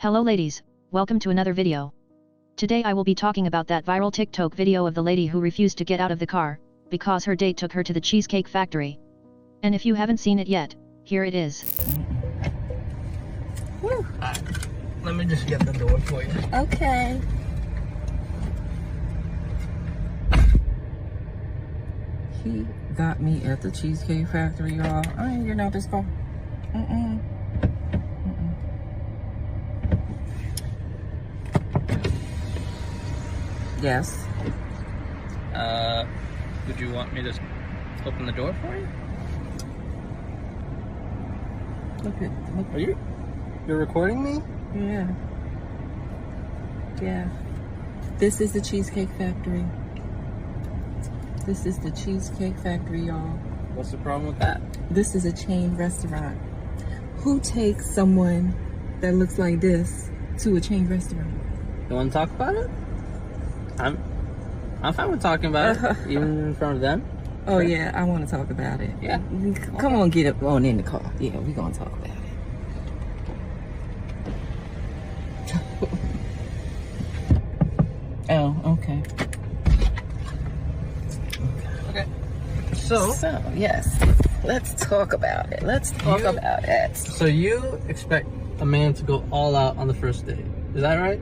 Hello ladies, welcome to another video. Today I will be talking about that viral TikTok video of the lady who refused to get out of the car, because her date took her to the Cheesecake Factory. And if you haven't seen it yet, here it is. Woo. Let me just get the door for you. Okay. He got me at the Cheesecake Factory, y'all. I ain't getting out this car. Yes. Would you want me to open the door for you? Look. Are you're recording me? Yeah. Yeah. This is the Cheesecake Factory. This is the Cheesecake Factory, y'all. What's the problem with that? This is a chain restaurant. Who takes someone that looks like this to a chain restaurant? You want to talk about it? I'm fine with talking about it, even in front of them. Oh yeah, I want to talk about it. Yeah. Come on, get up on in the car. Yeah, we gonna talk about it. Oh, okay. Okay. So yes, let's talk about it. Let's talk about it. So you expect a man to go all out on the first date? Is that right?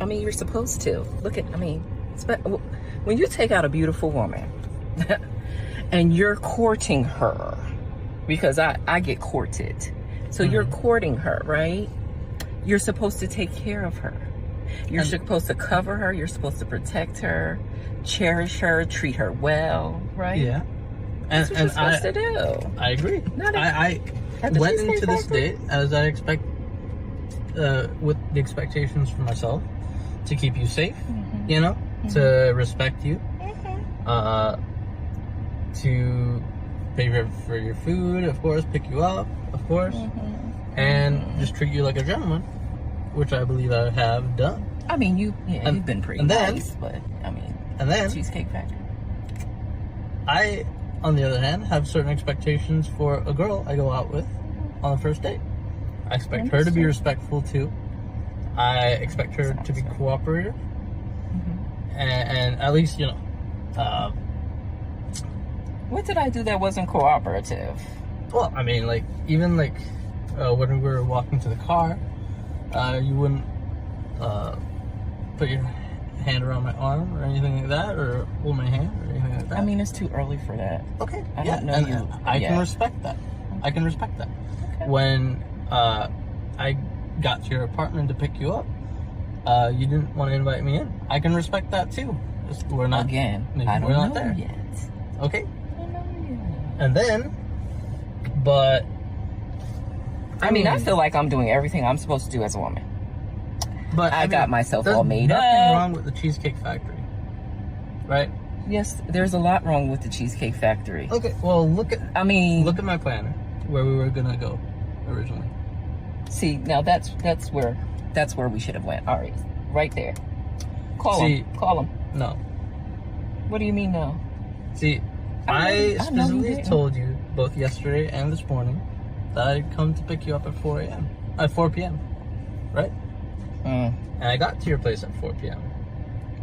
I mean, you're supposed to. When you take out a beautiful woman and you're courting her, because I get courted. So you're courting her, right? You're supposed to take care of her. You're supposed to cover her. You're supposed to protect her, cherish her, treat her well, right? Yeah. That's what you're supposed to do. I agree. I went into this date as I expect, with the expectations for myself, to keep you safe, you know, to respect you, to pay for your food, of course, pick you up, of course, and just treat you like a gentleman, which I believe I have done. I mean, you've been pretty nice, but I mean, and then Cheesecake Factory. I, on the other hand, have certain expectations for a girl I go out with on the first date. I expect her to be respectful too. I expect her to be cooperative, and at least, you know. What did I do that wasn't cooperative? Well, I mean, like, even like when we were walking to the car, you wouldn't put your hand around my arm or anything like that, or hold my hand or anything like that. I mean, it's too early for that. Okay. I don't know you. I can respect that. I can respect that. Okay. When I got to your apartment to pick you up, you didn't want to invite me in. I can respect that too. We're not I don't know there yet. Okay. I don't know yet. And then, but I mean, I feel like I'm doing everything I'm supposed to do as a woman. But I got myself all made up. There's nothing wrong with the Cheesecake Factory, right? Yes, there's a lot wrong with the Cheesecake Factory. Okay, well, look at my planner where we were gonna go originally. See, now that's where we should have went. All right there. Call him. No. What do you mean no? See, I specifically told you both yesterday and this morning that I'd come to pick you up at 4 p.m. Right? And I got to your place at 4 p.m.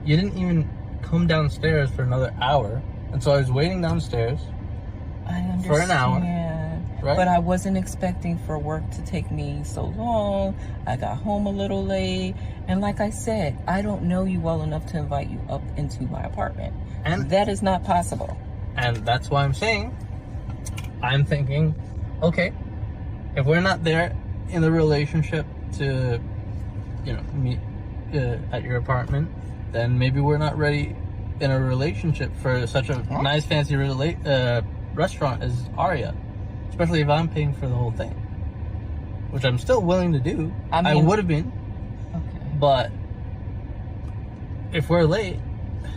You didn't even come downstairs for another hour, and so I was waiting downstairs for an hour. Right? But I wasn't expecting for work to take me so long. I got home a little late, and like I said, I don't know you well enough to invite you up into my apartment, and that is not possible. And that's why I'm thinking, okay, if we're not there in the relationship to, you know, meet at your apartment, then maybe we're not ready in a relationship for such a nice fancy restaurant as Aria, especially if I'm paying for the whole thing, which I'm still willing to do. I would have been, but if we're late,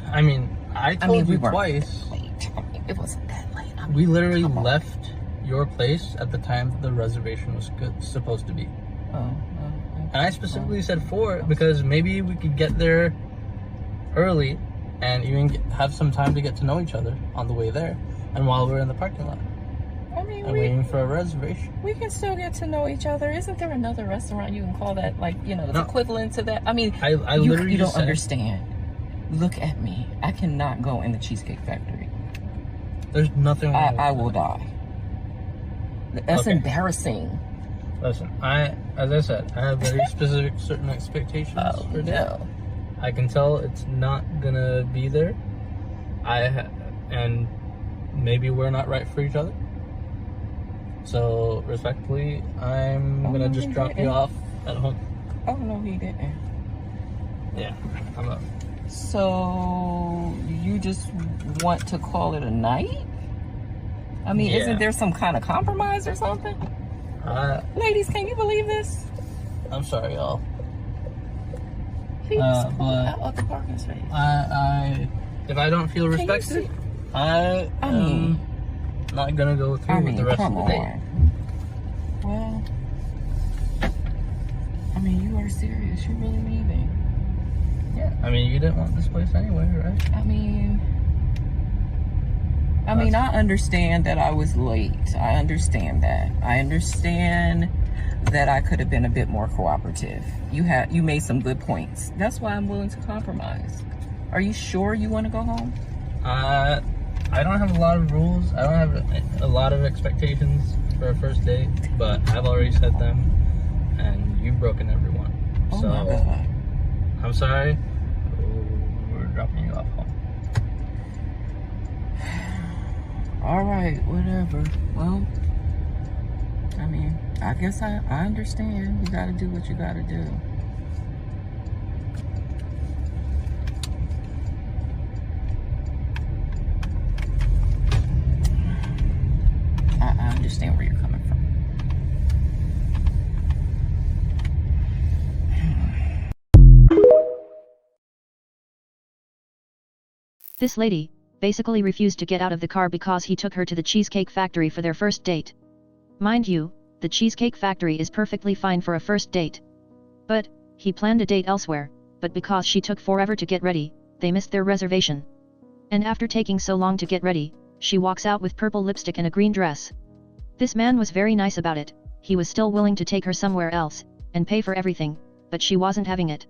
I mean, I told you twice. It wasn't that late. We literally left your place at the time the reservation was supposed to be. And I specifically said 4 because maybe we could get there early and even have some time to get to know each other on the way there and while we're in the parking lot. I mean, I'm waiting for a reservation. we can still get to know each other. Isn't there another restaurant you can call that, like, you know, No. equivalent to that? I mean, I literally you don't just said, understand. Look at me. I cannot go in the Cheesecake Factory. there's nothing wrong with I that. will die. That's Okay. embarrassing. Listen, as I said, I have very specific certain expectations for that. No. I can tell it's not gonna be there. And maybe we're not right for each other. So respectfully, I'm gonna just drop you off at home. Oh no, he didn't. Yeah, I'm up. So you just want to call it a night? I mean, Yeah. isn't there some kind of compromise or something? Ladies, can you believe this? I'm sorry, y'all. He just pulled but out of the parking space. If I don't feel Can you respected, see? I am not gonna go through with the rest of the day. Well, I mean, you are serious. You're really leaving. Yeah, I mean, you didn't want this place anyway, right? I mean, I understand that I was late. I understand that. I understand that I could have been a bit more cooperative. You made some good points. That's why I'm willing to compromise. Are you sure you want to go home? I don't have a lot of rules. I don't have a lot of expectations for a first date, but I've already said them, and you've broken every one. Oh So, my God. I'm sorry. We're dropping you off home. All right, whatever. Well, I mean, I guess I understand. You gotta do what you gotta do. I understand where you're coming from. This lady basically refused to get out of the car because he took her to the Cheesecake Factory for their first date. Mind you, the Cheesecake Factory is perfectly fine for a first date. But he planned a date elsewhere, but because she took forever to get ready, they missed their reservation. And after taking so long to get ready, she walks out with purple lipstick and a green dress. This man was very nice about it. He was still willing to take her somewhere else and pay for everything, but she wasn't having it.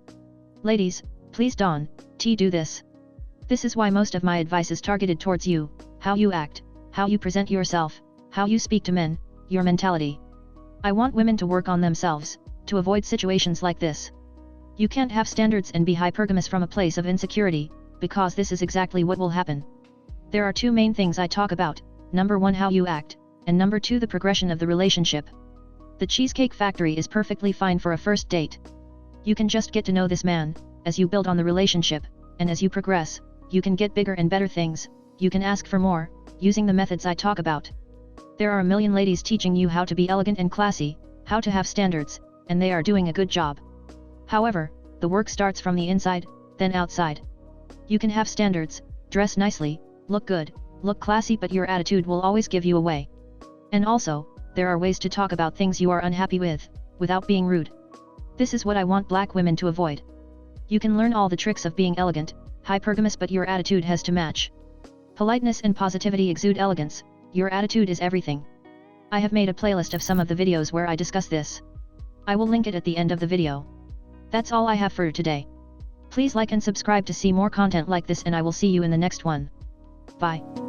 Ladies, please don't do this. This is why most of my advice is targeted towards you: how you act, how you present yourself, how you speak to men, your mentality. I want women to work on themselves, to avoid situations like this. You can't have standards and be hypergamous from a place of insecurity, because this is exactly what will happen. There are two main things I talk about: number one, how you act, and number two, the progression of the relationship. The Cheesecake Factory is perfectly fine for a first date. You can just get to know this man, as you build on the relationship, and as you progress, you can get bigger and better things. You can ask for more, using the methods I talk about. There are a million ladies teaching you how to be elegant and classy, how to have standards, and they are doing a good job. However, the work starts from the inside, then outside. You can have standards, dress nicely, look good, look classy, but your attitude will always give you away. And also, there are ways to talk about things you are unhappy with, without being rude. This is what I want black women to avoid. You can learn all the tricks of being elegant, hypergamous, but your attitude has to match. Politeness and positivity exude elegance. Your attitude is everything. I have made a playlist of some of the videos where I discuss this. I will link it at the end of the video. That's all I have for today. Please like and subscribe to see more content like this, and I will see you in the next one. Bye.